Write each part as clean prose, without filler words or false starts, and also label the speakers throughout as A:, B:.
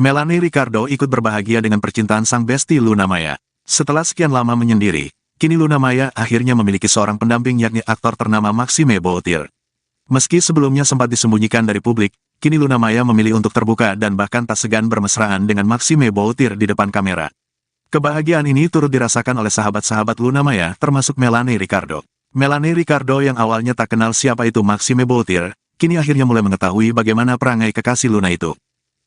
A: Melanie Ricardo ikut berbahagia dengan percintaan sang besti Luna Maya. Setelah sekian lama menyendiri, kini Luna Maya akhirnya memiliki seorang pendamping yakni aktor ternama Maxime Boutir. Meski sebelumnya sempat disembunyikan dari publik, kini Luna Maya memilih untuk terbuka dan bahkan tak segan bermesraan dengan Maxime Boutir di depan kamera. Kebahagiaan ini turut dirasakan oleh sahabat-sahabat Luna Maya termasuk Melanie Ricardo. Melanie Ricardo yang awalnya tak kenal siapa itu Maxime Boutir, kini akhirnya mulai mengetahui bagaimana perangai kekasih Luna itu.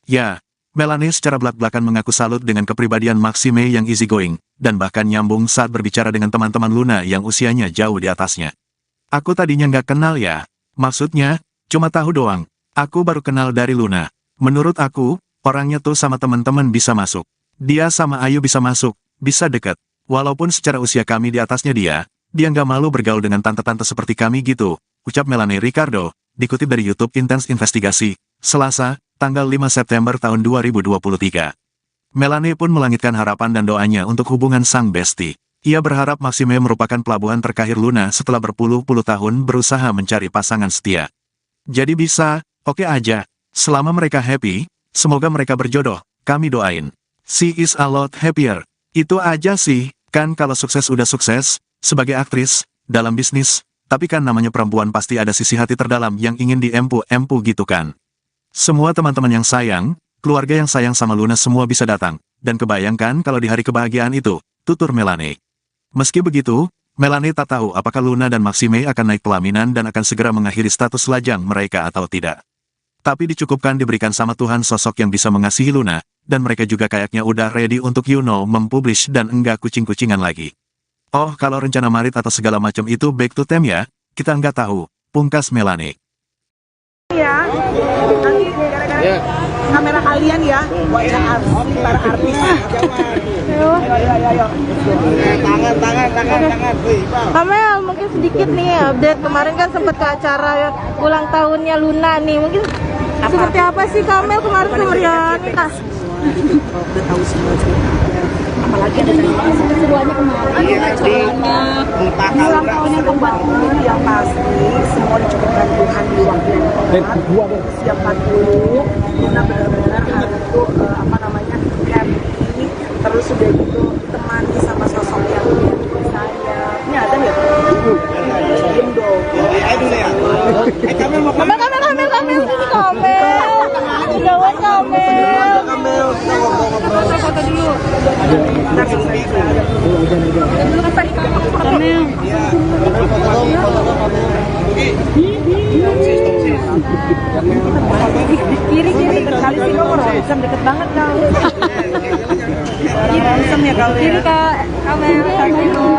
A: Ya, Melanie secara belak-belakan mengaku salut dengan kepribadian Maxime yang easygoing, dan bahkan nyambung saat berbicara dengan teman-teman Luna yang usianya jauh di atasnya. Aku tadinya nggak kenal ya. Maksudnya, cuma tahu doang. Aku baru kenal dari Luna. Menurut aku, orangnya tuh sama teman-teman bisa masuk. Dia sama Ayu bisa masuk, bisa deket. Walaupun secara usia kami di atasnya dia nggak malu bergaul dengan tante-tante seperti kami gitu, ucap Melanie Ricardo, dikutip dari YouTube Intense Investigasi, Selasa, tanggal 5 September tahun 2023. Melanie pun melangitkan harapan dan doanya untuk hubungan sang besti. Ia berharap Maxime merupakan pelabuhan terkahir Luna setelah berpuluh-puluh tahun berusaha mencari pasangan setia. Jadi bisa, oke aja. Selama mereka happy, semoga mereka berjodoh, kami doain. She is a lot happier. Itu aja sih, kan kalau sukses udah sukses, sebagai aktris, dalam bisnis, tapi kan namanya perempuan pasti ada sisi hati terdalam yang ingin diempu-empu gitu kan. Semua teman-teman yang sayang, keluarga yang sayang sama Luna semua bisa datang, dan kebayangkan kalau di hari kebahagiaan itu, tutur Melanie. Meski begitu, Melanie tak tahu apakah Luna dan Maxime akan naik pelaminan dan akan segera mengakhiri status lajang mereka atau tidak. Tapi dicukupkan diberikan sama Tuhan sosok yang bisa mengasihi Luna, dan mereka juga kayaknya udah ready untuk mempublish dan enggak kucing-kucingan lagi. Oh, kalau rencana marit atau segala macam itu back to them ya, kita enggak tahu, pungkas Melanie.
B: Ya, nanti gara-gara kamera kalian ya, wajah artis, para artis. Ayo. Tangan.
C: Kamel, mungkin sedikit nih update. Kemarin kan sempat ke acara ulang tahunnya Luna nih. Mungkin seperti apa sih Kamel kemarin kemeriahannya?
B: Udah tahu semua cerita. Apalagi ada
C: Seruannya kemarin.
B: ulang tahun yang ke-40 yang pasti semua dicukupkan Tuhan di waktu yang tepat. Siap 40, Luna benar-benar hari itu happy. Terus sudah gitu ditemani sama sosok yang saya. Ini ada ya? Diem dong.
C: Kamel, sini Kamel. Jauhan Kamel. Foto dulu. Kamel. Kiri kali sih kok Ronsen deket banget kau.
B: Ronsen ya kau.
C: Kiri Kak Kamel.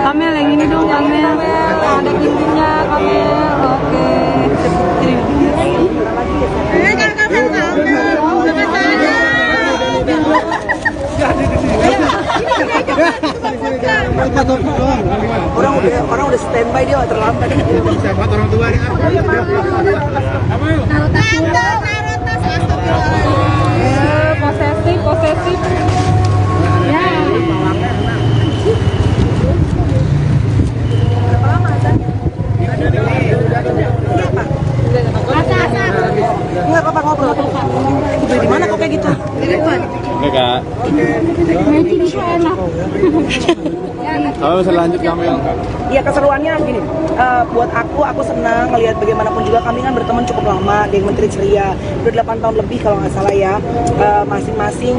C: Kamel yang ini dong Kamel. Ada kintinya Kamel. Oke.
B: Orang udah standby dia terlambat.
D: Siapa orang tua nih?
C: Posesif. Ya.
B: Enggak apa-apa ngobrol. Di mana kok kayak gitu?
D: Oke kak. Kalau bisa lanjut kamu yang kak.
B: Iya, keseruannya gini, buat aku senang ngelihat bagaimanapun juga kami kan berteman cukup lama di Menteri Ceria, udah 8 tahun lebih kalau nggak salah ya. Masing-masing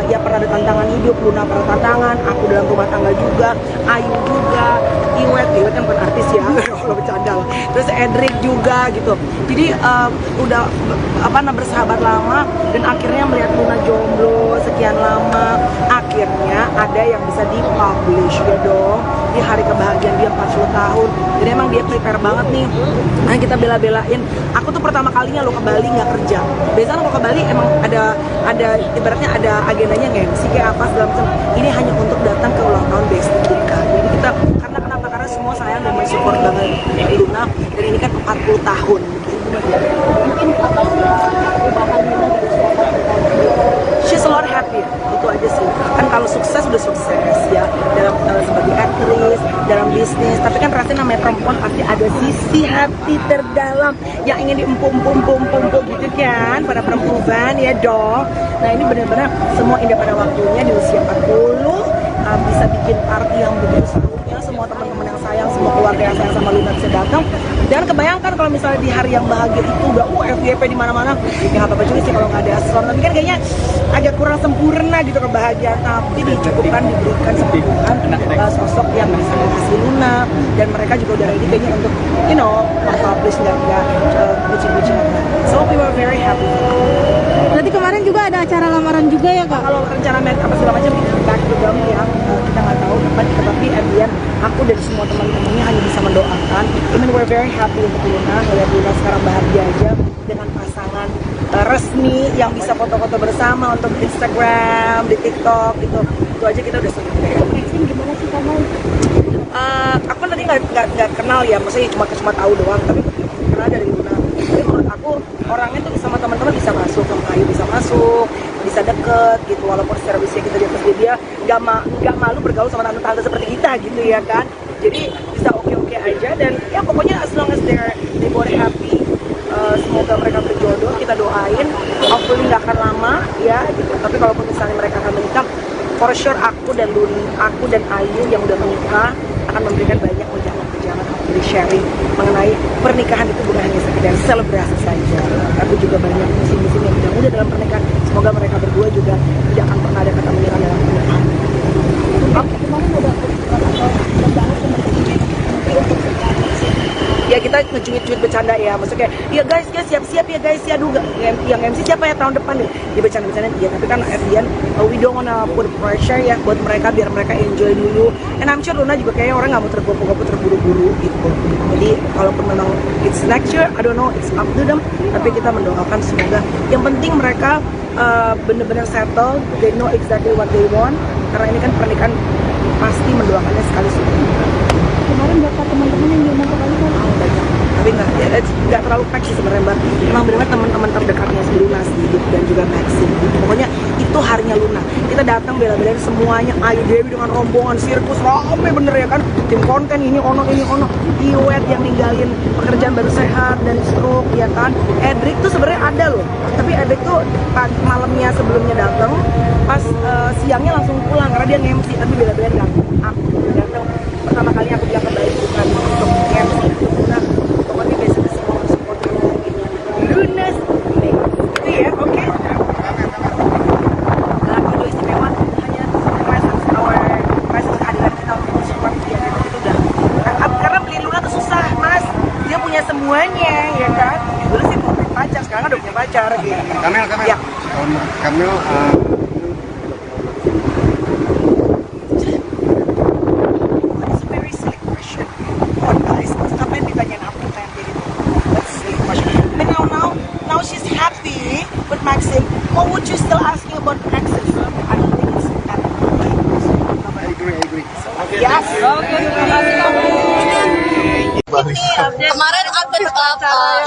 B: ya pernah ada tantangan hidup, Luna pernah tantangan, aku dalam rumah tangga juga, Ayu juga, Iwet kan bukan artis ya, kalau bercanda lah. Terus Edric juga gitu. Jadi udah bersahabat lama dan akhirnya melihat Luna jomblo sekian lama, akhirnya ada yang bisa dipublish ya dong di hari kebahagiaan dia 40 tahun. Jadi emang dia prepare banget nih. Nah, kita bela-belain. Aku tuh pertama kalinya lo ke Bali nggak kerja. Biasanya kalau ke Bali emang ada ibaratnya ada agendanya nggak sih kayak apa segala macam. Ini hanya untuk datang ke ulang tahun Besti kita. Jadi kita karena semua sayang dan mensupport banget Luna dan ini kan 40 tahun. Mungkin apa perubahan Luna she's a lot happy, itu aja sih. Kan kalau sukses udah sukses ya dalam sebagai aktris, dalam bisnis. Tapi kan rasanya namanya perempuan pasti ada sisi hati terdalam yang ingin diempuk-empuk gitu kan, pada perempuan ya dong. Nah ini benar-benar semua indah pada waktunya di usia 40 bisa bikin party yang begitu serunya, semua teman-teman yang sayang, semua keluarga yang sayang sama Luna bisa datang. Dan kebayangkan kalau misalnya di hari yang bahagia itu udah FYP di mana-mana, ya nggak apa-apa juga sih kalau nggak ada aksesoris. Tapi kan kayaknya agak kurang sempurna gitu kebahagiaan, tapi dicukupkan, diberikan sama Tuhan sosok yang bisa mengasihi Luna, dan mereka juga udah ready kayaknya untuk publish dan bucin-bucin. So we were very happy.
C: Berarti kemarin juga ada acara lamaran juga ya kak?
B: Kalau rencana apa segala macam back to them ya, kita nggak tahu kapan, tetapi Edian, aku dan semua teman-temannya hanya bisa mendoakan. I mean we're very happy untuk Luna, ngeliat Luna sekarang bahagia aja dengan pasangan resmi yang bisa foto-foto bersama untuk Instagram, di TikTok gitu. Itu aja kita udah senang. Gimana sih kamu? Aku tadi nggak kenal ya, maksudnya cuma tahu doang, tapi kenal dari Luna. Jadi menurut aku orangnya tuh sama teman-teman bisa masuk, sama Ayu bisa masuk, bisa deket gitu, walaupun secara usia kita di atas dia nggak malu bergaul sama tante-tante seperti kita gitu ya kan. Jadi bisa oke-oke aja, dan ya pokoknya as long as they both happy, semoga mereka berjodoh, kita doain. Hopefully nggak akan lama ya gitu. Tapi kalaupun misalnya mereka akan menikah, for sure aku dan Ayu yang udah menikah akan memberikan banyak ujangan dari sharing mengenai pernikahan itu bukan hanya sekedar selebrasi saja, tapi juga banyak misi-misi yang udah dalam pernikahan. Semoga mereka berdua juga tidak akan pernah ada kata menyerah dalam pernikahan. Kemarin udah ya kita ngecuit-cuit bercanda ya, maksudnya ya guys siap-siap ya guys ya, aduh yang MC siapa ya tahun depan nih, dia bercanda-bercanda ya. Tapi kan at the end we don't wanna put pressure ya buat mereka, biar mereka enjoy dulu. And I'm sure Luna juga kayaknya orang nggak mau tergopoh-gopoh, terburu-buru gitu. Jadi kalaupun memang it's next year, I don't know, it's up to them. Tapi kita mendoakan semoga yang penting mereka benar-benar settle, they know exactly what they want, karena ini kan pernikahan pasti mendoakannya sekali semua.
C: Kemarin berapa teman-teman yang diundang ke Bali kan?
B: Tapi nggak terlalu pack sih sebenarnya Mbak. Memang benar-benar teman-teman terdekatnya si Luna sih gitu, dan juga Maxim gitu. Pokoknya itu harinya Luna. Kita datang bela-belain semuanya, Ayu Dewi dengan rombongan sirkus rame bener ya kan. Tim konten ini ono. Iwet yang ninggalin pekerjaan baru sehat dan stroke ya kan. Edric tuh sebenarnya ada loh. Tapi Edric tuh malamnya sebelumnya datang, pas siangnya langsung pulang karena dia nge-MC. Tapi bela-belain aku datang. Pertama kali aku bilang kembali bukan untuk MC untuk Luna. Pokoknya besok semua support Luna's Day. Itu ya, oke. Video istimewa hanya presence kehadiran kita untuk support dia. Itu udah. Karena beli Luna tuh susah, Mas. Dia punya semuanya, ya kan? Dulu sih mau punya pacar, sekarang udah punya pacar gitu.
D: Kamel.
B: Ya.
D: Kamel.
B: Maxim, what would you still asking about Maxim? I don't think it's that
D: I agree.
B: yes.
E: Kemarin update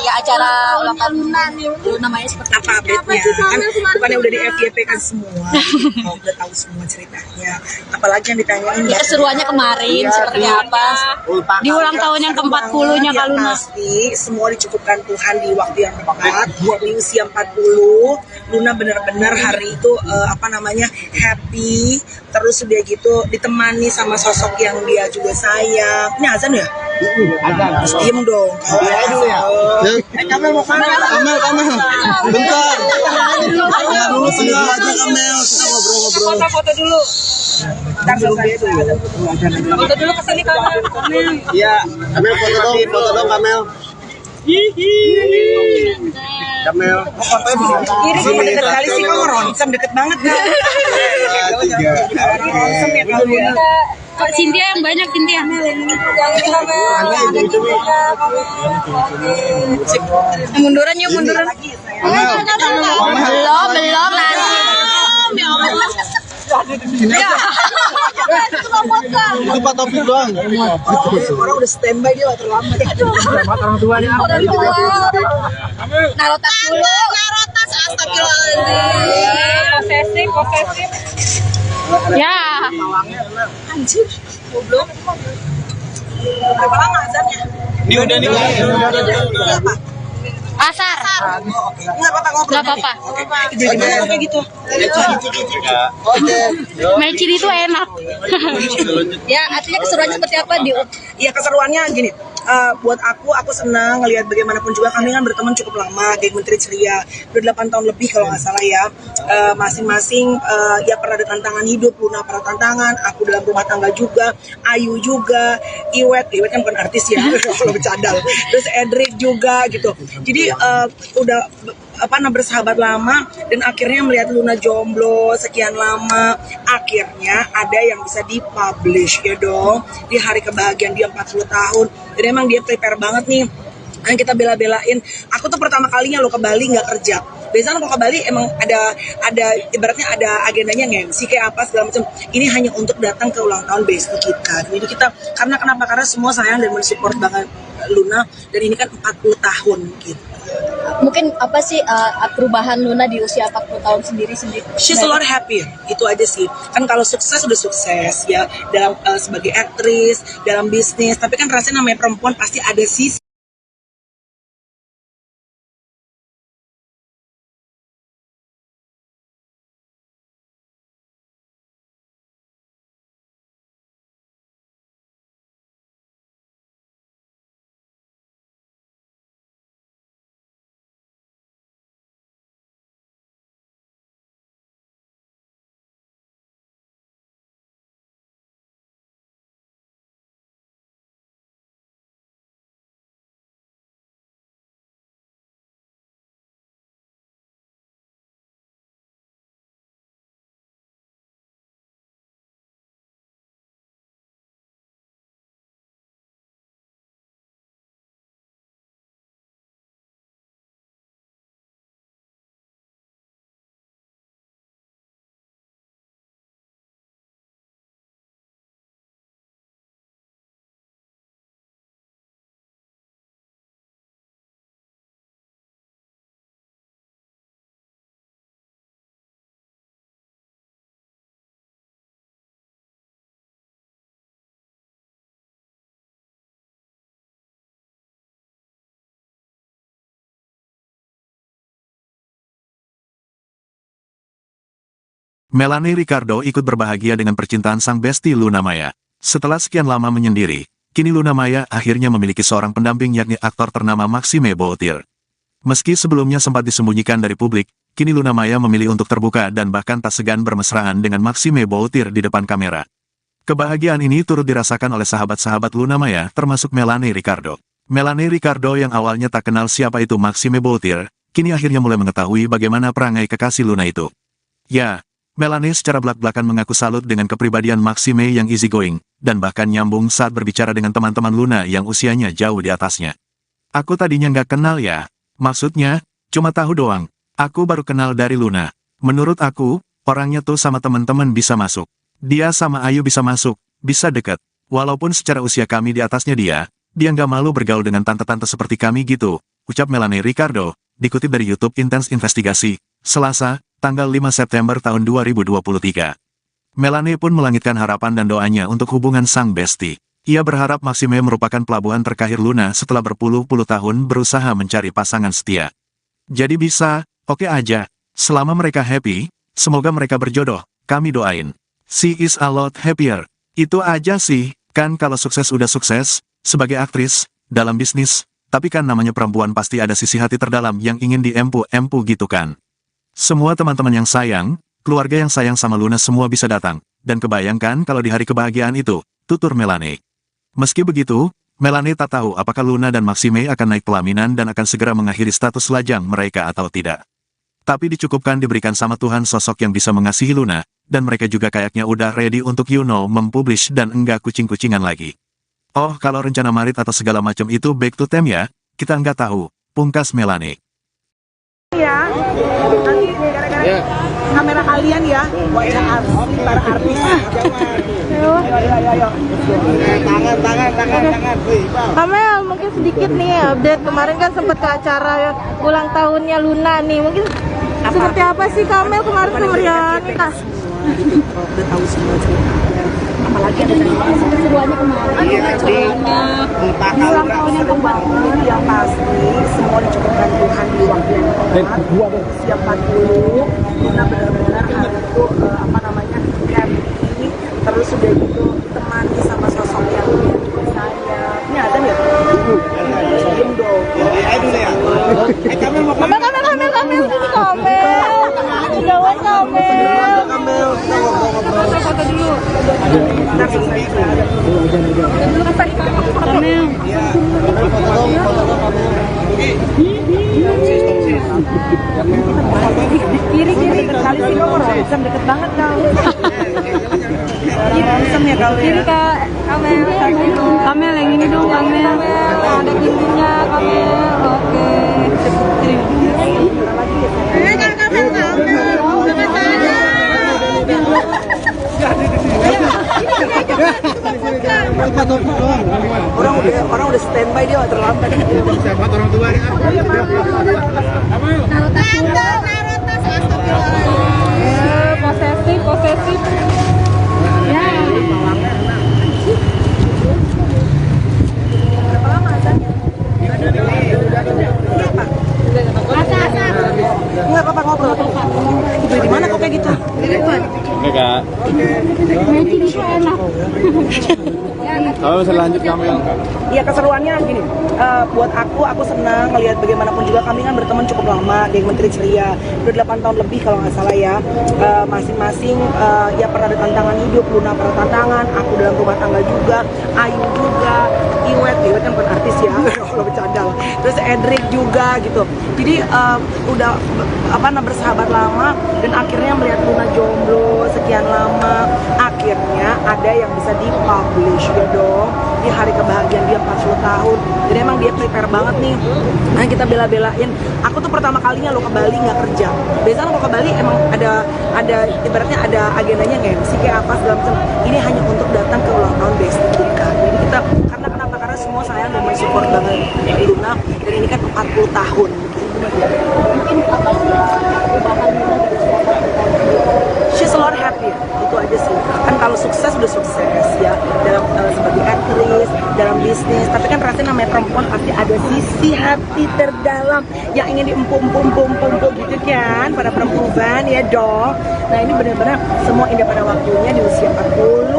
E: ya acara ulang tahun Luna Maya seperti
B: Apa update-nya? Kan bukannya udah di FYP kan semua, udah tahu semua ceritanya. Apalagi yang ditanyain
E: ya keseruannya kemarin seperti apa di ulang tahun yang ke-40-nya Kak Luna.
B: Pasti semua dicukupkan Tuhan di waktu yang tepat. Di usia 40, Luna benar-benar hari itu happy. Terus udah gitu ditemani sama sosok yang dia juga sayang. Ini azan ya? Terus diem dong.
D: Kamel mau Kamel. Bentar. Dulu senyum aja Kamel. Kita ngobrol.
B: Foto dulu. Ntar selesai dulu. Foto dulu kesini Kamel.
D: Iya. Kamel foto dong Kamel. Kamel.
B: Ini kok deket kali sih, kamu Ronsem deket banget kan?
D: Tiga.
B: Ronsem ya kamu ya.
E: Kok Cynthia yang banyak Cynthia. Munduran yuk munduran. Belum lagi. Ya.
D: Itu Pak Taufik doang.
B: Orang udah standby dia terlambat.
D: Orang tua nih.
E: Orang tua. Naruh tas dulu. Naruh tas astagfirullahaladzim. Posesif. Ya.
B: Anjir, goblok. Berapa lama azannya?
D: Ini udah nih.
B: Ini apa?
E: Asar.
B: Nggak apa-apa ngobrol.
E: Nggak apa-apa.
B: Oke. Jadi gimana kayak gitu?
E: Main ciri itu enak. Ya, artinya keseruannya seperti apa di?
B: Iya, keseruannya gini. Buat aku senang ngelihat bagaimanapun juga kami kan berteman cukup lama, geng Menteri Ceria udah 8 tahun lebih kalau nggak salah ya. Masing-masing ya pernah ada tantangan hidup, Luna pernah tantangan, aku dalam rumah tangga juga, Ayu juga, Iwet kan bukan artis ya, kalau bercanda. Terus Edric juga gitu. Jadi udah bersahabat lama dan akhirnya melihat Luna jomblo sekian lama, akhirnya ada yang bisa dipublish ya dong di hari kebahagiaan dia 40 tahun. Dan emang dia prepare banget nih, dan kita bela-belain. Aku tuh pertama kalinya lo ke Bali nggak kerja. Biasanya kalau ke Bali emang ada ibaratnya ada agendanya nge-MC kayak apa segala macam. Ini hanya untuk datang ke ulang tahun besok kita. Jadi kita karena semua sayang dan mensupport banget Luna, dan ini kan 40 tahun gitu.
E: Mungkin apa sih perubahan Luna di usia 40 tahun sendiri?
B: She's a lot happier, itu aja sih. Kan kalau sukses udah sukses ya dalam sebagai aktris, dalam bisnis. Tapi kan rasanya namanya perempuan pasti ada sisi.
A: Melanie Ricardo ikut berbahagia dengan percintaan sang besti Luna Maya. Setelah sekian lama menyendiri, kini Luna Maya akhirnya memiliki seorang pendamping yakni aktor ternama Maxime Bootir. Meski sebelumnya sempat disembunyikan dari publik, kini Luna Maya memilih untuk terbuka dan bahkan tak segan bermesraan dengan Maxime Bootir di depan kamera. Kebahagiaan ini turut dirasakan oleh sahabat-sahabat Luna Maya termasuk Melanie Ricardo. Melanie Ricardo yang awalnya tak kenal siapa itu Maxime Bootir, kini akhirnya mulai mengetahui bagaimana perangai kekasih Luna itu. Ya, Melanie secara belak-belakan mengaku salut dengan kepribadian Maxime yang easygoing, dan bahkan nyambung saat berbicara dengan teman-teman Luna yang usianya jauh di atasnya. Aku tadinya nggak kenal ya. Maksudnya, cuma tahu doang. Aku baru kenal dari Luna. Menurut aku, orangnya tuh sama teman-teman bisa masuk. Dia sama Ayu bisa masuk, bisa deket. Walaupun secara usia kami di atasnya dia nggak malu bergaul dengan tante-tante seperti kami gitu, ucap Melanie Ricardo, dikutip dari YouTube Intense Investigasi, Selasa, tanggal 5 September tahun 2023. Melanie pun melangitkan harapan dan doanya untuk hubungan sang besti. Ia berharap Maxime merupakan pelabuhan terkahir Luna setelah berpuluh-puluh tahun berusaha mencari pasangan setia. Jadi bisa, oke aja. Selama mereka happy, semoga mereka berjodoh, kami doain. She is a lot happier. Itu aja sih, kan kalau sukses udah sukses, sebagai aktris, dalam bisnis, tapi kan namanya perempuan pasti ada sisi hati terdalam yang ingin diempu-empu gitu kan. Semua teman-teman yang sayang, keluarga yang sayang sama Luna semua bisa datang, dan kebayangkan kalau di hari kebahagiaan itu, tutur Melanie. Meski begitu, Melanie tak tahu apakah Luna dan Maxime akan naik pelaminan dan akan segera mengakhiri status lajang mereka atau tidak. Tapi dicukupkan diberikan sama Tuhan sosok yang bisa mengasihi Luna, dan mereka juga kayaknya udah ready untuk mempublish dan enggak kucing-kucingan lagi. Oh, kalau rencana marit atau segala macam itu back to them ya, kita enggak tahu, pungkas Melanie.
B: Ya, nanti gara-gara kamera kalian ya, para artis.
C: Ayo.
D: Tangan.
C: Kamel, mungkin sedikit nih update. Kemarin kan sempat ke acara ulang tahunnya Luna nih. Mungkin seperti apa sih Kamel kemarin kemeriahan?
B: Udah tahu semua cerita. apalagi ada
E: Keseruannya kemarin.
B: ulang tahun yang ke-40 yang pasti semua dicukupkan Tuhan di waktu yang tepat. Siap 40 kita benar-benar hari itu happy, terus sudah gitu ditemani sama sosok yang saya ini ada nggak? Diem dong.
C: Kamel sini kamel. Jawab kamel. Foto dulu.
B: Ntar selesai.
C: Kamel.
B: Kiri kali sih lo Ronsen deket banget kau. Ronsen ya kau.
C: Kiri kak kamel. Kamel yang ini dong kamel. Ada gintinya kamel. Oke.
B: Orang udah standby dia terlambat.
D: Orang tua
C: Posesif. Ya.
B: Enggak apa-apa ngobrol. Itu di mana kok kayak gitu?
D: Enggak kak.
C: Magic itu enak.
D: Kalau bisa lanjut kami yang kak.
B: Iya keseruannya gini, buat aku senang ngelihat bagaimanapun juga kami kan berteman cukup lama, geng Menteri Ceria, udah 8 tahun lebih kalau nggak salah ya. Masing-masing ya pernah ada tantangan hidup, Luna pernah tantangan, aku dalam rumah tangga juga, Ayu juga, Iwet kan bukan artis ya, kalau bercanda lah. Terus Edric juga gitu. Jadi udah bersahabat lama dan akhirnya melihat Luna jomblo sekian lama, akhirnya ada yang bisa dipublish ya dong di hari kebahagiaan dia 40 tahun. Jadi emang dia prepare banget nih. Nah kita bela-belain. Aku tuh pertama kalinya lo ke Bali nggak kerja. Biasanya lo ke Bali emang ada ibaratnya ada agendanya nggak sih kayak apa segala macam. Ini hanya untuk datang ke ulang tahun Besti bukan. Jadi kita karena semua sayang dan mensupport banget Luna dan ini kan 40 tahun.
E: Mungkin apa sih perubahan Luna dari siapa?
B: She's a lot happier, itu aja sih. Kan kalau sukses udah sukses ya dalam sebagai aktris, dalam bisnis. Tapi kan rasanya namanya perempuan pasti ada sisi hati terdalam yang ingin diempuk-empuk gitu kan pada perempuan ya dong. Nah ini benar-benar semua indah pada waktunya di usia 40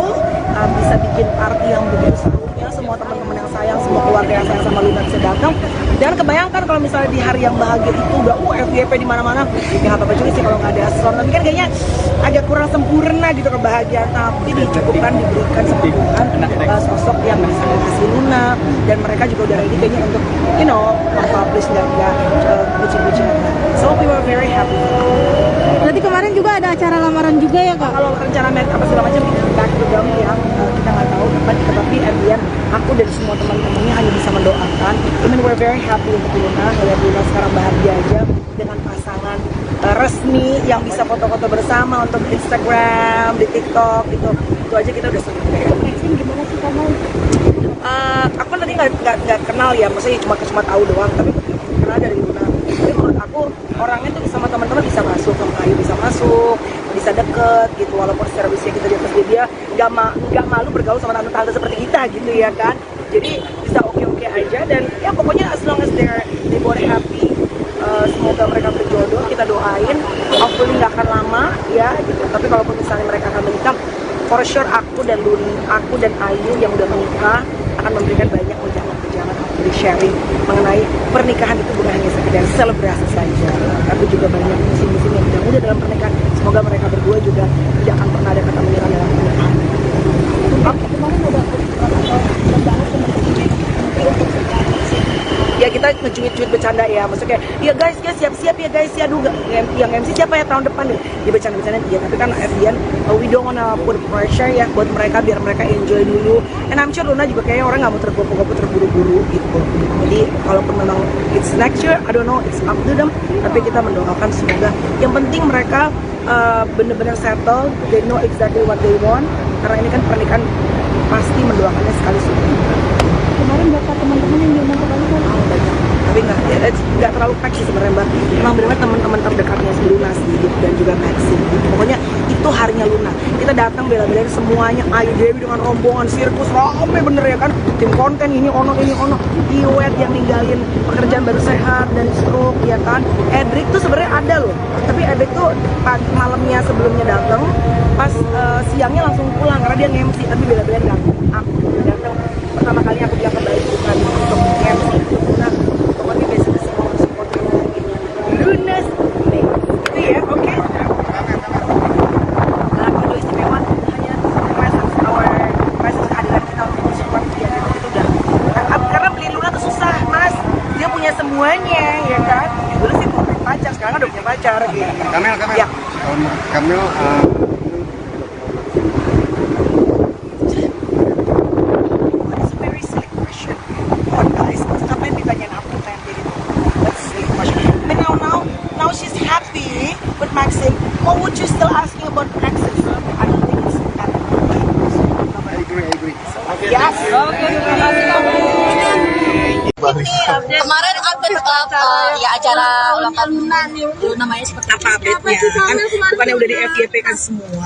B: bisa bikin party yang begitu serunya. Semua teman-teman yang sayang, semua keluarga yang sayang sama Luna bisa datang. Dan kebayangkan kalau misalnya di hari yang bahagia itu udah FYP di mana-mana, ya nggak apa-apa juga sih kalau nggak ada asor. Tapi kan kayaknya agak kurang sempurna gitu kebahagiaan. Tapi dicukupkan diberikan sama Tuhan sosok yang bisa kasih Luna dan mereka juga udah ready kayaknya untuk publish dan bucin-bucin. So we were very happy.
C: Berarti kemarin juga ada acara lamaran juga ya kak?
B: Kalau rencana mereka apa segala macam back to them yang kita nggak tahu tapi at the end aku dan semua teman-temannya hanya bisa mendoakan. I mean we're very happy untuk Luna, ngeliat Luna sekarang bahagia aja dengan pasangan resmi yang bisa foto-foto bersama untuk Instagram, di TikTok gitu. Itu aja kita udah senang.
E: Gimana sih kamu?
B: Aku tadi nggak kenal ya, maksudnya cuma tahu doang, tapi kenal dari Luna. Tapi menurut aku orangnya tuh sama teman-teman bisa masuk, sama Ayu bisa masuk, bisa deket gitu. Walaupun secara usia kita di atas dia nggak malu bergaul sama tante-tante seperti kita gitu ya kan. Jadi bisa oke-oke aja dan ya pokoknya as long as they both happy. Semoga mereka berjodoh, kita doain. Hopefully nggak akan lama ya gitu. Tapi kalaupun misalnya mereka akan menikah, for sure aku dan Ayu yang udah menikah akan memberikan banyak ujangan di sharing mengenai pernikahan itu bukan hanya sekedar selebrasi saja, tapi juga banyak musim-musim yang mudah dalam pernikahan. Semoga mereka berdua juga tidak akan pernah ada kata menyerah dalam pernikahan.
E: Kemarin udah membahas
B: Ya kita ngecuit-cuit bercanda ya, maksudnya ya guys siap-siap ya guys ya, aduh yang MC siapa ya tahun depan nih, ya bercanda-bercanda ya, tapi kan at the end we don't wanna put pressure ya buat mereka, biar mereka enjoy dulu. And I'm sure Luna juga kayaknya orang nggak mau tergopoh-gopoh terburu-buru gitu. Jadi kalaupun memang it's next year, I don't know, it's up to them, tapi kita mendoakan semoga yang penting mereka benar-benar settle, they know exactly what they want, karena ini kan pernikahan pasti mendoakannya sekali sudah.
E: kemarin berapa teman-teman yang diundang ke Bali kan?
B: Banyak, tapi nggak terlalu pack sih sebenarnya Mbak. Emang benar-benar teman-teman terdekatnya si Luna sih gitu, dan juga Maxi gitu. Pokoknya itu harinya tahunnya Luna. Kita datang bela-belain semuanya, Ayu Dewi dengan rombongan sirkus rame bener ya kan, tim konten ini ono, Iwet yang ninggalin pekerjaan baru sehat dan stroke ya kan. Edric tuh sebenarnya ada loh, tapi Edric tuh malamnya sebelumnya datang, pas siangnya langsung pulang karena dia nge-MC, tapi bela-belain datang. Aku datang pertama kali aku bilang kembali bukan untuk nge-MC. Nah, pokoknya biasanya semua support Luna nih, gitu ya, oke. Lagu istimewa hanya presence kehadiran kita untuk support dia itu udah. Karena beli Luna tuh susah, Mas. Dia punya semuanya, ya kan? Dulu sih mau punya pacar, sekarang udah punya pacar gitu.
D: Kamel.
B: Ya.
D: Kamel,
B: It's a very silly question. Come on guys, ngapain ditanyain aku pengen jadi that's a silly question. But now she's happy with Maxim. What would you still asking about Maxim? I don't think it's that.
D: I agree.
B: Yes.
E: Kemarin update ya acara ulang tahun Luna Maya seperti
B: Apa update-nya? Kan bukannya udah di FYP kan semua.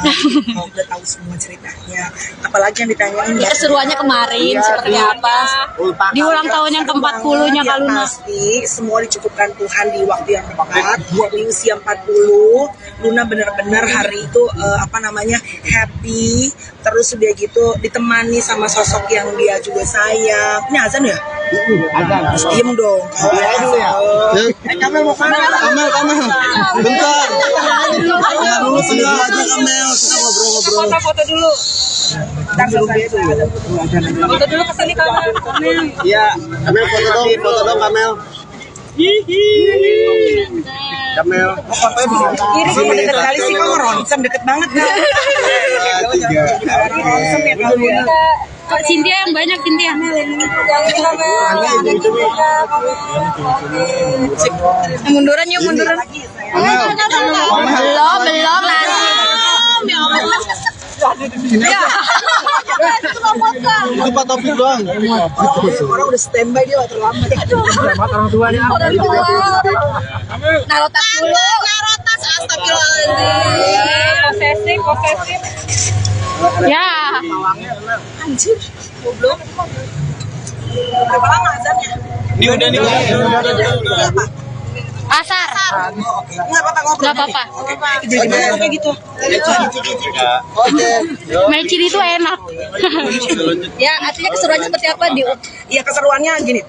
B: Oh, udah tahu semua ceritanya. Apalagi yang ditanyain
E: ya, keseruannya kemarin seperti apa di ulang tahun yang ke-40-nya Kak Luna.
B: Pasti semua dicukupkan Tuhan di waktu yang tepat. Di usia 40, Luna benar-benar hari itu happy. Terus udah gitu ditemani sama sosok yang dia juga sayang. Ini azan ya? Terus diem dong.
D: Kamel mau Kamel. Bentar. Ya dulu sebentar aja Kamel, kita ngobrol-ngobrol.
B: Foto dulu. Ntar selesai. Foto dulu kesini Kamel.
D: Iya, Kamel foto dong Kamel. Kamel.
B: Kiri kok deket kali sih, kok Ronsem deket banget kan? Ronsem ya kamu ya.
E: Kak Cynthia yang banyak, Cynthia. Munduran yuk, munduran. Belum lagi. Ya.
D: Itu Pak Taufik doang.
B: Orang udah standby dia terlambat.
D: Orang tuanya.
E: Orang tua. Narotas dulu. Narotas, astagfirullahaladzim. Posesif. Ya.
B: Anjir, goblok. Berapa lama azannya?
D: Ini udah nih.
B: Berapa?
E: Asar.
B: Enggak apa-apa ngobrol.
E: Nggak apa-apa.
B: Jadi gimana kayak gitu?
E: Mecin itu enak. Ya, artinya keseruannya seperti apa di
B: Iya, keseruannya gini.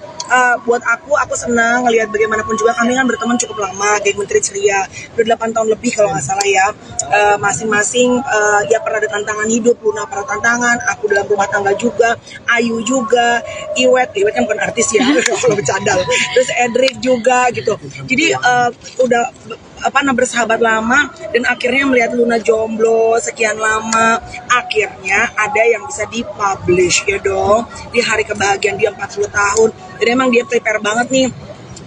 B: Buat aku senang ngelihat bagaimanapun juga kami kan berteman cukup lama, geng Menteri Ceria udah 8 tahun lebih kalau nggak salah ya. Masing-masing ya pernah ada tantangan hidup. Luna pernah tantangan, aku dalam rumah tangga juga, Ayu juga, Iwet kan bukan artis ya kalau bercadal, terus Edric juga gitu. Jadi udah bersahabat lama dan akhirnya melihat Luna jomblo sekian lama, akhirnya ada yang bisa dipublish ya dong di hari kebahagiaan dia 40 tahun. Dan emang dia prepare banget nih,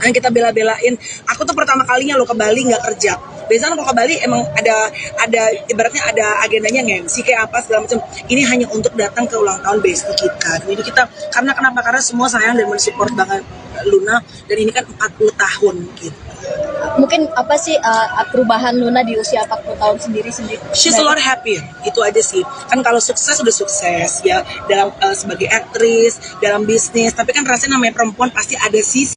B: yang kita bela-belain. Aku tuh pertama kalinya lo ke Bali nggak kerja. Biasanya kalau ke Bali emang ada ibaratnya ada agendanya nge-MC kayak apa segala macam. Ini hanya untuk datang ke ulang tahun bestie kita. Jadi kita karena semua sayang dan mensupport banget Luna, dan ini kan 40 tahun gitu.
E: mungkin apa sih perubahan Luna di usia 40 tahun sendiri?
B: She's a lot happier, itu aja sih. Kan kalau sukses udah sukses ya, dalam sebagai aktris, dalam bisnis. Tapi kan rasanya namanya perempuan pasti ada sisi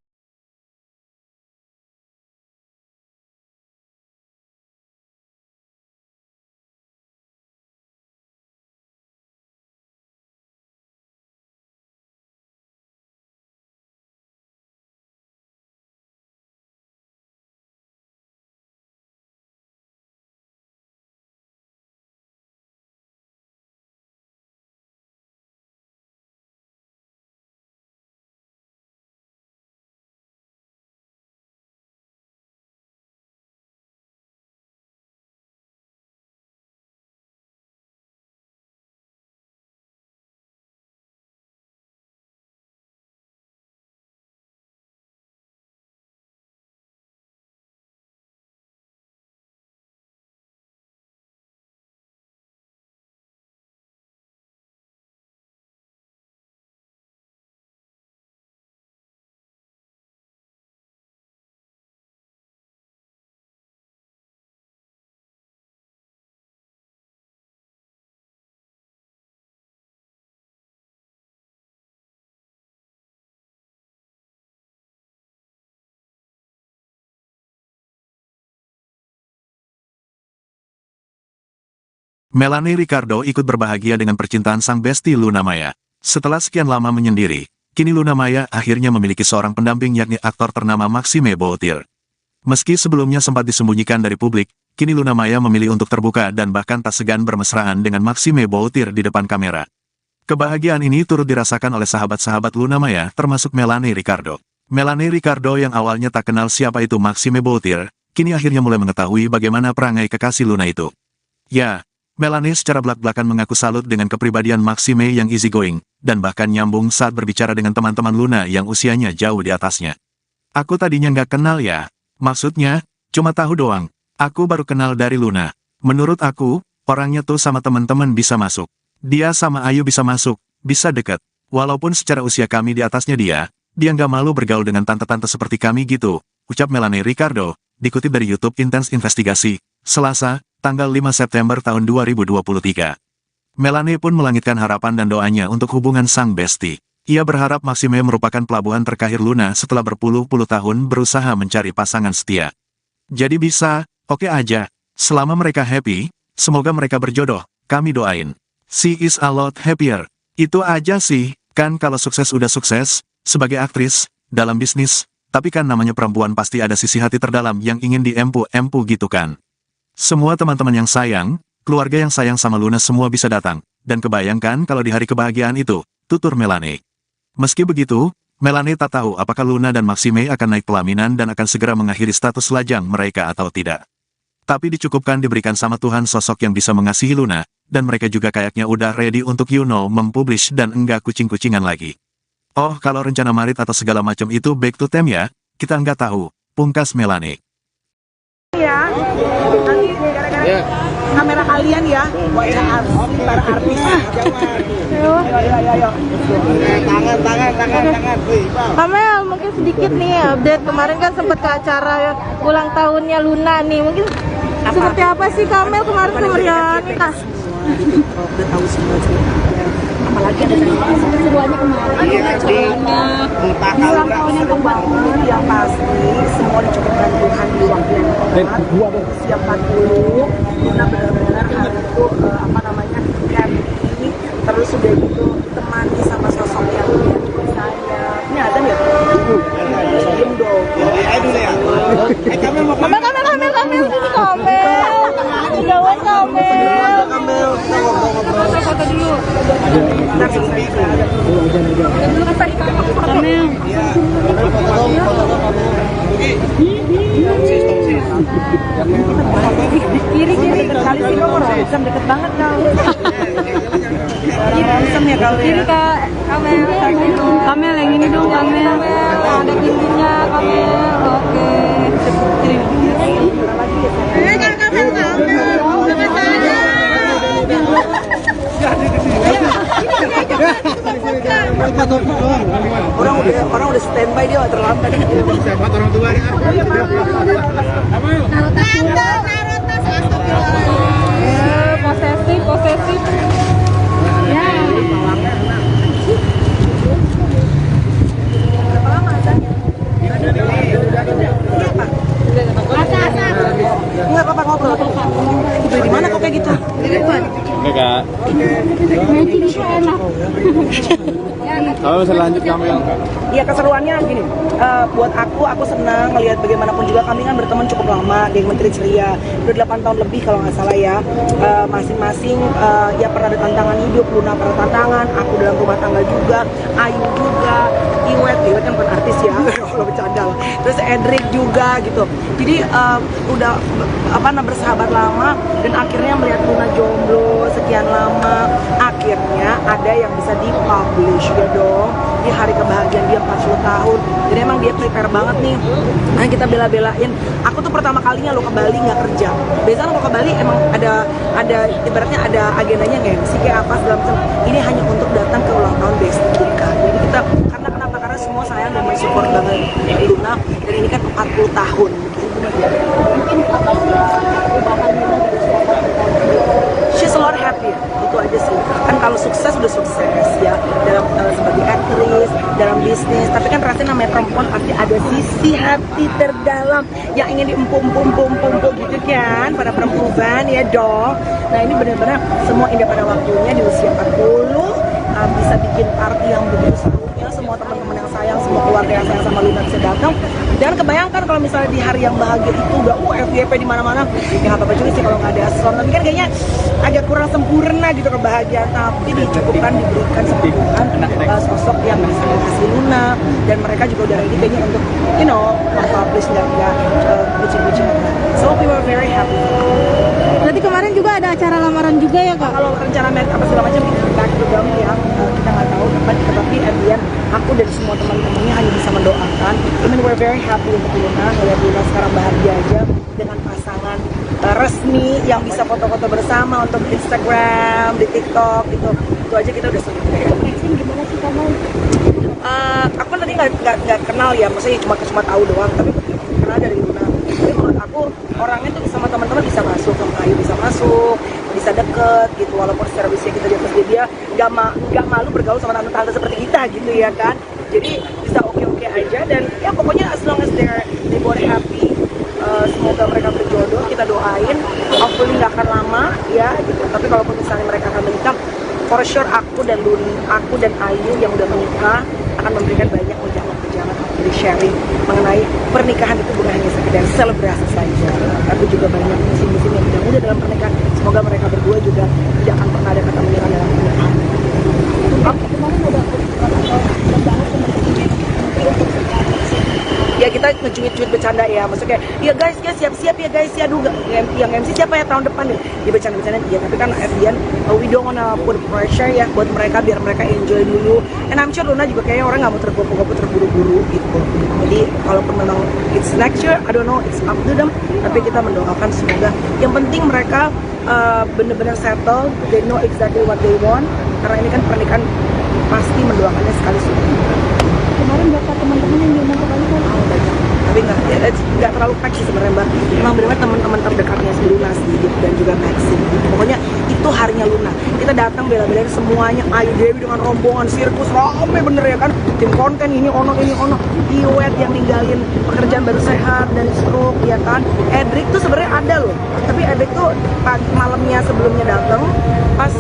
A: Melanie Ricardo ikut berbahagia dengan percintaan sang besti Luna Maya. Setelah sekian lama menyendiri, kini Luna Maya akhirnya memiliki seorang pendamping yakni aktor ternama Maxime Bootir. Meski sebelumnya sempat disembunyikan dari publik, kini Luna Maya memilih untuk terbuka dan bahkan tak segan bermesraan dengan Maxime Bootir di depan kamera. Kebahagiaan ini turut dirasakan oleh sahabat-sahabat Luna Maya termasuk Melanie Ricardo. Melanie Ricardo yang awalnya tak kenal siapa itu Maxime Bootir, kini akhirnya mulai mengetahui bagaimana perangai kekasih Luna itu. Ya, Melanie secara belak-belakan mengaku salut dengan kepribadian Maxime yang easygoing, dan bahkan nyambung saat berbicara dengan teman-teman Luna yang usianya jauh di atasnya. Aku tadinya nggak kenal ya. Maksudnya, cuma tahu doang. Aku baru kenal dari Luna. Menurut aku, orangnya tuh sama teman-teman bisa masuk. Dia sama Ayu bisa masuk, bisa deket. Walaupun secara usia kami di atasnya dia nggak malu bergaul dengan tante-tante seperti kami gitu, ucap Melanie Ricardo, dikutip dari YouTube Intense Investigasi, Selasa, tanggal 5 September tahun 2023. Melanie pun melangitkan harapan dan doanya untuk hubungan sang besti. Ia berharap Maxime merupakan pelabuhan terkahir Luna setelah berpuluh-puluh tahun berusaha mencari pasangan setia. Jadi bisa, oke aja. Selama mereka happy, semoga mereka berjodoh, kami doain. She is a lot happier. Itu aja sih, kan kalau sukses udah sukses, sebagai aktris, dalam bisnis, tapi kan namanya perempuan pasti ada sisi hati terdalam yang ingin diempu-empu gitu kan. Semua teman-teman yang sayang, keluarga yang sayang sama Luna semua bisa datang, dan kebayangkan kalau di hari kebahagiaan itu, tutur Melanie. Meski begitu, Melanie tak tahu apakah Luna dan Maxime akan naik pelaminan dan akan segera mengakhiri status lajang mereka atau tidak. Tapi dicukupkan diberikan sama Tuhan sosok yang bisa mengasihi Luna, dan mereka juga kayaknya udah ready untuk mempublish dan enggak kucing-kucingan lagi. Oh, kalau rencana marit atau segala macam itu back to them ya, kita enggak tahu, pungkas Melanie.
B: Ya, nanti gara-gara kamera kalian ya, buat para artis. Ayo. Tangan.
C: Kamel, mungkin sedikit nih update. Kemarin kan sempat ke acara ulang tahunnya Luna nih. Mungkin seperti apa sih Kamel kemarin kemeriahannya?
B: Udah tahu semua cerita. Apalagi ada keseruannya kemarin. Acaranya ulang tahun yang keempat yang pasti semua dicukupkan Tuhan di waktu yang tepat. Siap 40, Luna benar-benar hari itu happy. Terus sudah gitu temani sama sosok yang saya. Ini ada nggak? Diem dong. Kamel, sini Kamel. Jauhan Kamel. Foto dulu. Kamel. Kiri kali sih kamu Ramsam deket banget kau. Ramsam ya kau. Kiri Kak Kamel. Kamel yang ini dong Kamel. Ada gintinya Kamel. Oke. Orang udah standby dia terlambat. Orang tua. Posesif. Ya. Enggak apa-apa ngobrol. Di mana kok kayak gitu?
D: Enggak, Kak. Kalau bisa lanjut kamu yang
B: Iya, keseruannya gini, buat aku senang melihat bagaimanapun juga kami kan berteman cukup lama, geng Menteri Ceria, udah 8 tahun lebih kalau nggak salah ya. Masing-masing ya pernah ada tantangan hidup, Luna pernah tantangan, aku dalam rumah tangga juga, Ayu juga, Iwet kan bukan artis ya, kalau bercanda lah. Terus Edric juga gitu. Jadi udah bersahabat lama dan akhirnya melihat Luna jomblo sekian lama, akhirnya ada yang bisa dipublish ya dong di hari kebahagiaan dia 40 tahun. Jadi emang dia prepare banget nih. Nah, kita bela-belain. Aku tuh pertama kalinya lo ke Bali nggak kerja. Biasanya lo ke Bali emang ada ibaratnya ada agendanya nggak sih kayak apa segala macam. Ini hanya untuk datang ke ulang tahun Besti kita. Jadi kita karena semua sayang dan mensupport banget Luna dan ini kan 40 tahun. She's a lot happy, itu aja sih. Kan kalau sukses udah sukses ya dalam sebagai aktris, dalam bisnis. Tapi kan rasanya namanya perempuan pasti ada sisi isi hati terdalam yang ingin diempuk-empuk gitu kan para perempuan ya dong. Nah ini benar-benar semua indah pada waktunya di usia 40 bisa bikin party yang begitu serunya, semua teman-teman yang sayang, semua keluarga yang sayang sama Luna bisa datang. Dan kebayangkan kalau misalnya di hari yang bahagia itu udah FYP di mana-mana, ya nggak apa-apa juga sih kalau nggak ada slot. Tapi kan kayaknya agak kurang sempurna gitu kebahagiaan, tapi dicukupkan diberikan sama Tuhan sosok yang bisa mengasih Luna, dan mereka juga udah ready kayaknya untuk publish dan bucin-bucin. So we were very happy.
C: Berarti kemarin juga ada acara lamaran juga ya kak?
B: Kalau rencana married apa segala macam kita back to them ya, kita nggak tahu kapan, tapi at the end aku dan semua teman-temannya hanya bisa mendoakan. I mean we're very happy untuk Luna, ngeliat Luna sekarang bahagia aja dengan pasangan resmi yang bisa foto-foto bersama untuk Instagram, di TikTok gitu. Itu aja kita udah senang. Gimana sih kamu? Aku tadi nggak kenal ya, maksudnya cuma tahu doang, tapi kenal dari Luna. Jadi menurut aku orangnya tuh sama teman-teman bisa masuk, sama Ayu bisa masuk, bisa deket gitu, walaupun secara usia kita di atas dia nggak malu bergaul sama tante-tante seperti kita gitu ya kan. Jadi bisa oke-oke aja, dan ya pokoknya as long as they both happy, semoga mereka berjodoh, kita doain. Hopefully nggak akan lama ya gitu. Tapi kalaupun misalnya mereka akan menikah, for sure aku dan Ayu yang udah menikah akan memberikan banyak ujangan dari sharing mengenai pernikahan itu bukan hanya sekedar selebrasi saja, tapi juga banyak misi-misi yang mudah dalam pernikahan. Semoga mereka berdua juga tidak akan pernah ada kata menyerah dalam pernikahan. Ya kita ngecuit-cuit bercanda ya, maksudnya ya guys siap-siap ya guys ya, aduh yang MC siapa ya tahun depan deh, ya bercanda-bercanda ya, tapi kan at the end we don't wanna put pressure ya buat mereka, biar mereka enjoy dulu. And I'm sure Luna juga kayaknya orang nggak mau tergopoh-gopoh terburu-buru gitu. Jadi kalaupun memang it's next year, I don't know, it's up to them, tapi kita mendoakan semoga yang penting mereka benar-benar settle, they know exactly what they want, karena ini kan pernikahan pasti mendoakannya sekali sudah.
C: Kemarin bapak teman-teman yang diundang ke Bali kan?
B: Tapi nggak terlalu pack sih sebenarnya Mbak. Emang benar-benar teman-teman terdekatnya si Luna sih gitu, dan juga Maxim. Pokoknya itu harinya Luna. Kita datang bela-belain semuanya, Ayu Dewi dengan rombongan sirkus rame bener ya kan. Tim konten ini ono. Iwet yang ninggalin pekerjaan baru sehat dan stroke ya kan. Edric tuh sebenarnya ada loh. Tapi Edric tuh malamnya sebelumnya datang, pas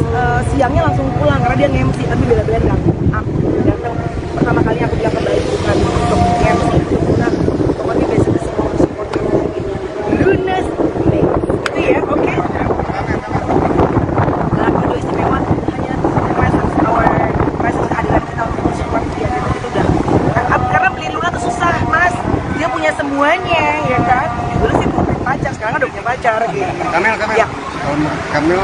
B: siangnya langsung pulang karena dia nge-MC, tapi bela-belain datang. Aku datang pertama kali aku bilang kembali bukan untuk MC Luna. Pokoknya besok semua support Luna's Make gitu ya, oke? Lagu dua istimewa hanya presence kehadiran kita untuk support dia, itu udah. Karena beli Luna tuh susah mas, dia punya semuanya ya kan. Dulu sih punya pacar, sekarang udah punya pacar gitu.
D: Kamel.
B: Ya.
D: Kamel.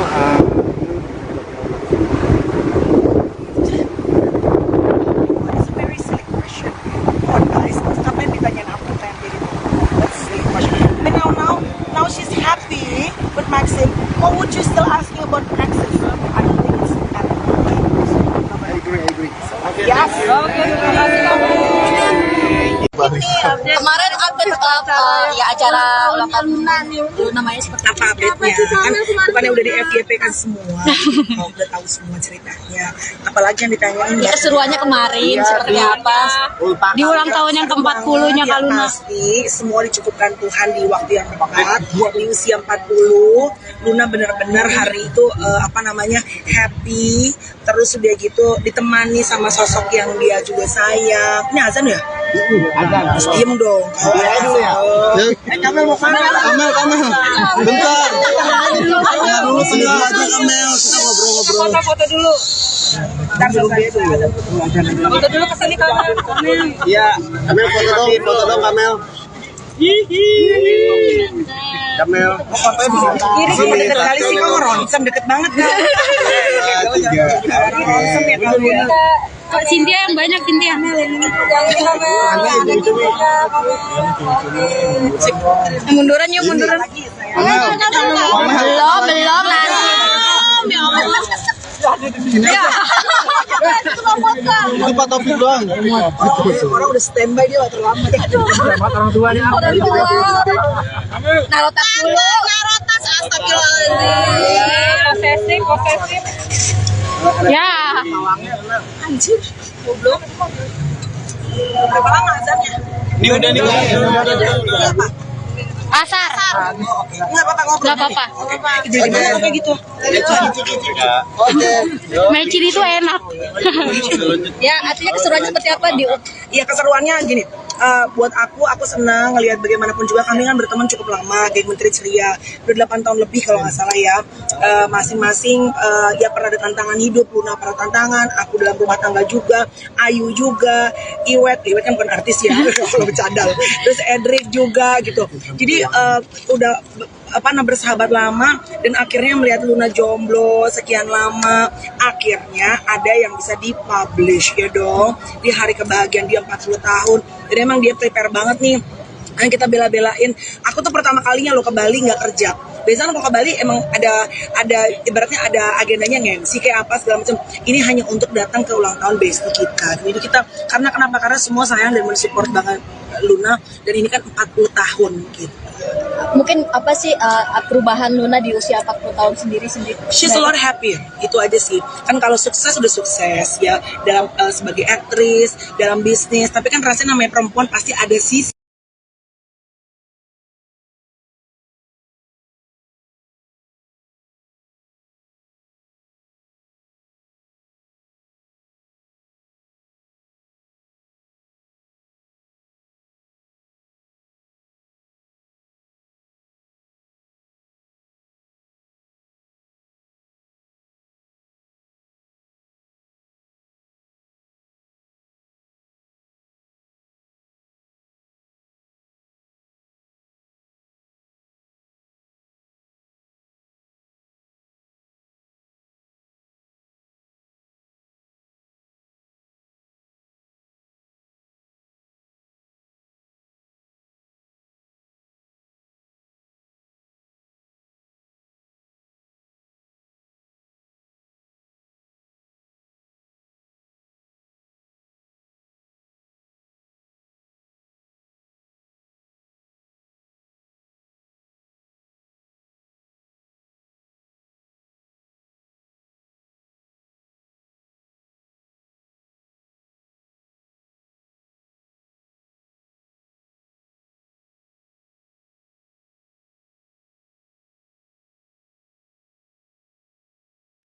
B: Maxim, what would you still asking about Maxim? I don't think it's that.
D: I agree.
B: Yes.
E: Kemarin update ya acara ulang tahun Luna Maya seperti
B: Apa update-nya? Kan bukannya udah di FYP kan semua. Udah tahu semua ceritanya. Apalagi yang ditanyain
E: ya, keseruannya kemarin seperti apa di ulang tahun yang ke-40-nya Kak Luna.
B: Pasti semua dicukupkan Tuhan di waktu yang tepat. Di usia 40, Luna benar-benar hari itu happy. Terus udah gitu ditemani sama sosok yang dia juga sayang. Ini azan ya? Terus diem dong.
D: Dulu ya. Kamel mau Kamel. Bentar. Dulu sebentar aja Kamel. Kita ngobrol-ngobrol.
B: Foto dulu. Ntar selesai. Foto dulu kesini Kamel.
D: Iya. Kamel foto dong Kamel. Kamel.
B: Kiri sih deket kali sih, kok Ronsen deket banget kan? Ronsen ya kamu ya.
E: Kak Cynthia yang banyak, Cynthia. Munduran yuk, munduran. Belum lagi. Ya.
D: Itu Pak Taufik doang.
B: Orang udah standby dia terlambat.
D: Orang tuanya.
E: Naruh tas dulu. Naruh tas, astagfirullahaladzim. Posesif. Ya.
B: Anjir, goblok. Berapa lama azannya?
D: Ini udah nih.
E: Asar.
B: Nggak apa-apa ngobrol.
E: Nggak apa-apa.
B: Jadi gimana kayak gitu?
E: Mecin itu enak. Ya, artinya keseruannya seperti apa di?
B: Iya, keseruannya gini. Buat aku senang ngelihat bagaimanapun juga kami kan berteman cukup lama, geng Menteri Ceria udah 8 tahun lebih kalau nggak salah ya. Masing-masing ya pernah ada tantangan hidup, Luna pernah tantangan, aku dalam rumah tangga juga, Ayu juga, Iwet kan bukan artis ya kalau bercadal, terus Edric juga gitu. Jadi udah bersahabat lama dan akhirnya melihat Luna jomblo sekian lama, akhirnya ada yang bisa dipublish ya dong di hari kebahagiaan dia 40 tahun. Jadi emang dia prepare banget nih, yang kita bela-belain. Aku tuh pertama kalinya lo ke Bali nggak kerja. Biasanya kalau ke Bali emang ada ibaratnya ada agendanya nge-MC kayak apa segala macam. Ini hanya untuk datang ke ulang tahun bestie kita. Jadi kita karena semua sayang dan mensupport banget Luna, dan ini kan 40 tahun gitu.
E: Mungkin apa sih perubahan Luna di usia 40 tahun sendiri?
B: She's a lot happier, itu aja sih. Kan kalau sukses udah sukses ya dalam sebagai aktris, dalam bisnis. Tapi kan rasanya namanya perempuan pasti ada sisi.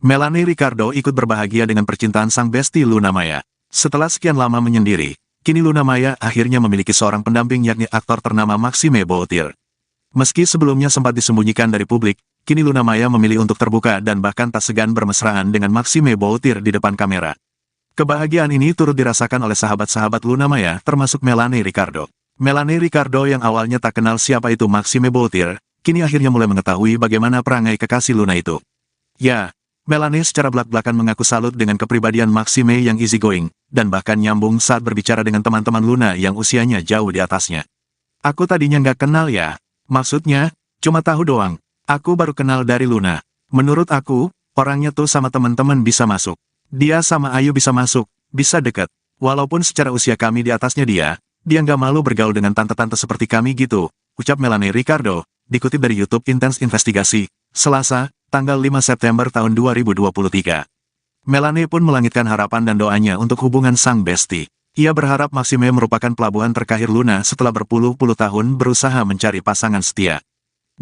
A: Melanie Ricardo ikut berbahagia dengan percintaan sang besti Luna Maya. Setelah sekian lama menyendiri, kini Luna Maya akhirnya memiliki seorang pendamping yakni aktor ternama Maxime Bootir. Meski sebelumnya sempat disembunyikan dari publik, kini Luna Maya memilih untuk terbuka dan bahkan tak segan bermesraan dengan Maxime Bootir di depan kamera. Kebahagiaan ini turut dirasakan oleh sahabat-sahabat Luna Maya termasuk Melanie Ricardo. Melanie Ricardo yang awalnya tak kenal siapa itu Maxime Bootir, kini akhirnya mulai mengetahui bagaimana perangai kekasih Luna itu. Ya, Melanie secara belak-belakan mengaku salut dengan kepribadian Maxime yang easygoing, dan bahkan nyambung saat berbicara dengan teman-teman Luna yang usianya jauh di atasnya. Aku tadinya nggak kenal ya. Maksudnya, cuma tahu doang. Aku baru kenal dari Luna. Menurut aku, orangnya tuh sama teman-teman bisa masuk. Dia sama Ayu bisa masuk, bisa deket. Walaupun secara usia kami di atasnya dia nggak malu bergaul dengan tante-tante seperti kami gitu, ucap Melanie Ricardo, dikutip dari YouTube Intense Investigasi, Selasa, tanggal 5 September tahun 2023. Melanie pun melangitkan harapan dan doanya untuk hubungan sang besti. Ia berharap Maxime merupakan pelabuhan terkahir Luna setelah berpuluh-puluh tahun berusaha mencari pasangan setia.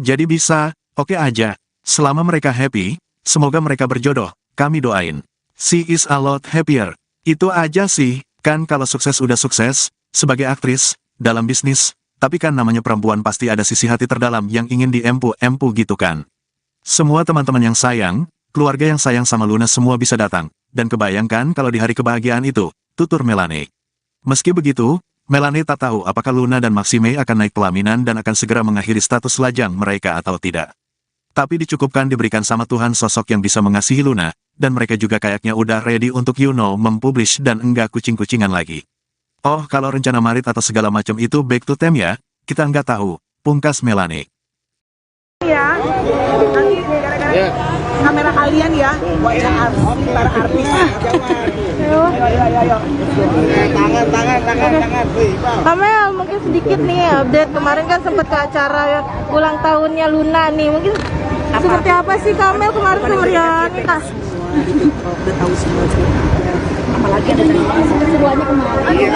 A: Jadi bisa, oke aja. Selama mereka happy, semoga mereka berjodoh, kami doain. She is a lot happier. Itu aja sih, kan kalau sukses udah sukses, sebagai aktris, dalam bisnis, tapi kan namanya perempuan pasti ada sisi hati terdalam yang ingin diempu-empu gitu kan. Semua teman-teman yang sayang, keluarga yang sayang sama Luna semua bisa datang, dan kebayangkan kalau di hari kebahagiaan itu, tutur Melanie. Meski begitu, Melanie tak tahu apakah Luna dan Maxime akan naik pelaminan dan akan segera mengakhiri status lajang mereka atau tidak. Tapi dicukupkan diberikan sama Tuhan sosok yang bisa mengasihi Luna, dan mereka juga kayaknya udah ready untuk mempublish dan enggak kucing-kucingan lagi. Oh, kalau rencana marit atau segala macam itu back to them ya, kita enggak tahu, pungkas Melanie.
B: Ya, nanti gara-gara kamera kalian ya, para artis. Ayo. Tangan.
C: Kamel, mungkin sedikit nih update. Kemarin kan sempat ke acara ulang tahunnya Luna nih. Mungkin seperti apa sih Kamel kemarin kemeriahannya?
B: udah tahu semua ceritanya. Apalagi ada
E: Keduanya kemarin.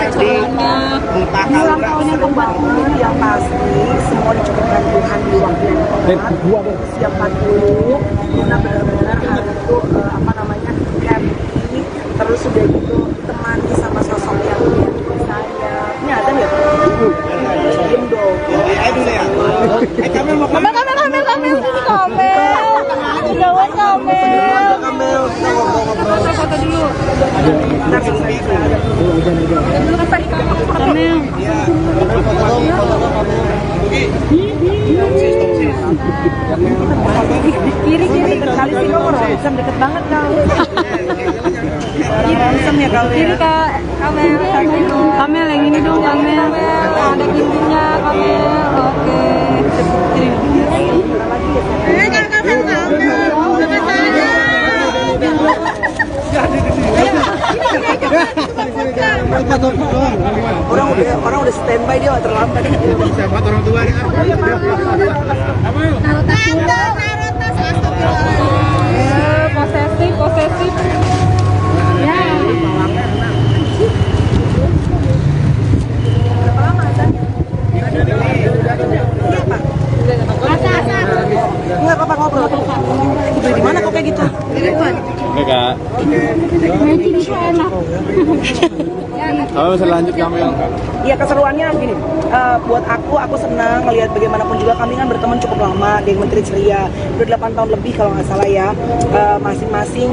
B: ulang tahunnya banget yang pasti semua dicukupkan Tuhan di waktu yang tepat. Siap 40, Luna benar-benar hari itu happy, terus sudah gitu ditemani sama sosok yang luar biasa. Ini ada ya? Diem dong.
C: Kamel sini Kamel. Jangan Kamel.
D: Kamel, kita ngobrol-ngobrol.
C: Foto dulu.
B: Ntar selesai.
C: Kamel.
B: Kiri kali sih lo Ronsen deket banget kau. Ronsen ya kau
C: Kiri Kak. Kamel. Kamel yang ini dong Kamel. Ada gintinya Kamel. Oke.
B: Orang udah standby dia terlambat.
D: Siapa orang tua nih?
C: Posesif. Ya.
B: Enggak apa-apa ngobrol. Beli di mana kok kayak gitu?
F: Kak. Kalau bisa lanjut kamu yang
B: Iya keseruannya gini, buat aku senang ngelihat bagaimanapun juga kami kan berteman cukup lama, Geng Menteri Ceria, udah 8 tahun lebih kalau nggak salah ya. Masing-masing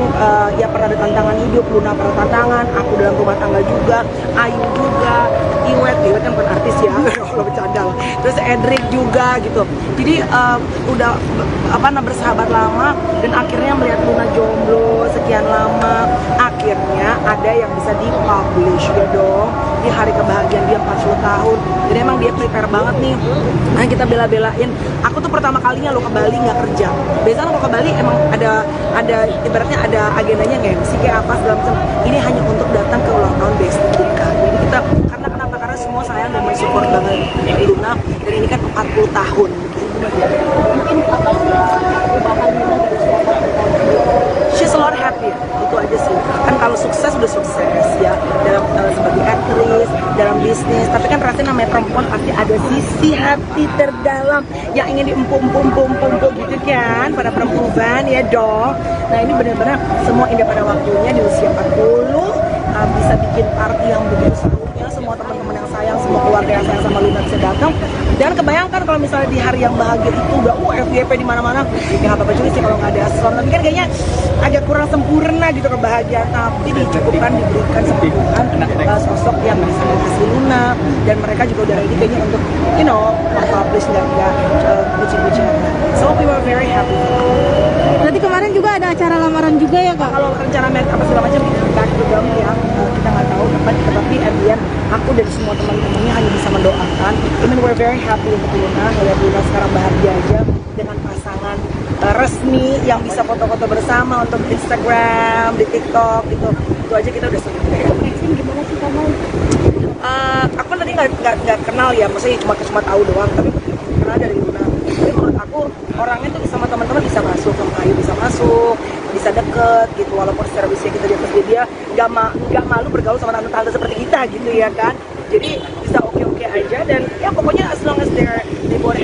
B: ya pernah ada tantangan hidup, Luna pernah tantangan, aku dalam rumah tangga juga, Ayu juga, Iwet kan bukan artis ya, kalau bercanda lah. Terus Edric juga gitu. Jadi udah bersahabat lama dan akhirnya melihat Luna jomblo sekian lama, akhirnya ada yang bisa dipublish ya dong di hari kebahagiaan dia 40 tahun. Jadi emang dia prepare banget nih. Nah kita bela-belain. Aku tuh pertama kalinya lo ke Bali nggak kerja. Biasanya lo ke Bali emang ada ibaratnya ada agendanya nggak MC kayak apa segala macam. Ini hanya untuk datang ke ulang tahun Besti kita. Jadi kita karena semua sayang dan mensupport banget Luna dan ini kan 40 tahun. She's a lot happier, itu aja sih. Kan kalau sukses udah sukses ya dalam sebagai aktris, dalam bisnis. Tapi kan rasanya namanya perempuan pasti ada sisi hati terdalam yang ingin diempuk gitu kan pada perempuan ya dong. Nah ini benar-benar semua indah pada waktunya di usia 40 bisa bikin party yang begitu serunya. Semua teman-teman yang sayang, semua keluarga yang sayang sama Luna bisa datang. Dan kebayangkan kalau misalnya di hari yang bahagia itu udah FYP di mana-mana, ya nggak apa-apa juga sih kalau nggak ada asal. Tapi kan kayaknya agak kurang sempurna gitu kebahagiaan. Tapi dicukupkan diberikan sempurna sosok yang bisa mengasihi Luna dan mereka juga udah ready kayaknya untuk publish dan kucing-kucing. So we were very happy.
C: Berarti kemarin juga ada acara lamaran juga ya Kak?
B: Kalau rencana merit apa segala macam back to them ya kita nggak tahu kapan, tetapi at the end aku dan semua teman-temannya hanya bisa mendoakan. I mean we're very happy untuk Luna, ngeliat Luna sekarang bahagia aja dengan pasangan resmi yang bisa foto-foto bersama untuk Instagram, di TikTok gitu. Itu aja kita udah senang.
E: Gimana sih kamu?
B: Aku tadi nggak kenal ya, maksudnya cuma tahu doang, tapi kenal dari Luna. Jadi menurut aku orangnya tuh sama teman-teman bisa masuk, sama Ayu bisa masuk, bisa deket gitu, walaupun secara usia kita di atas dia nggak malu bergaul sama tante-tante seperti kita gitu ya kan. Jadi bisa oke-oke aja dan ya pokoknya as long as they both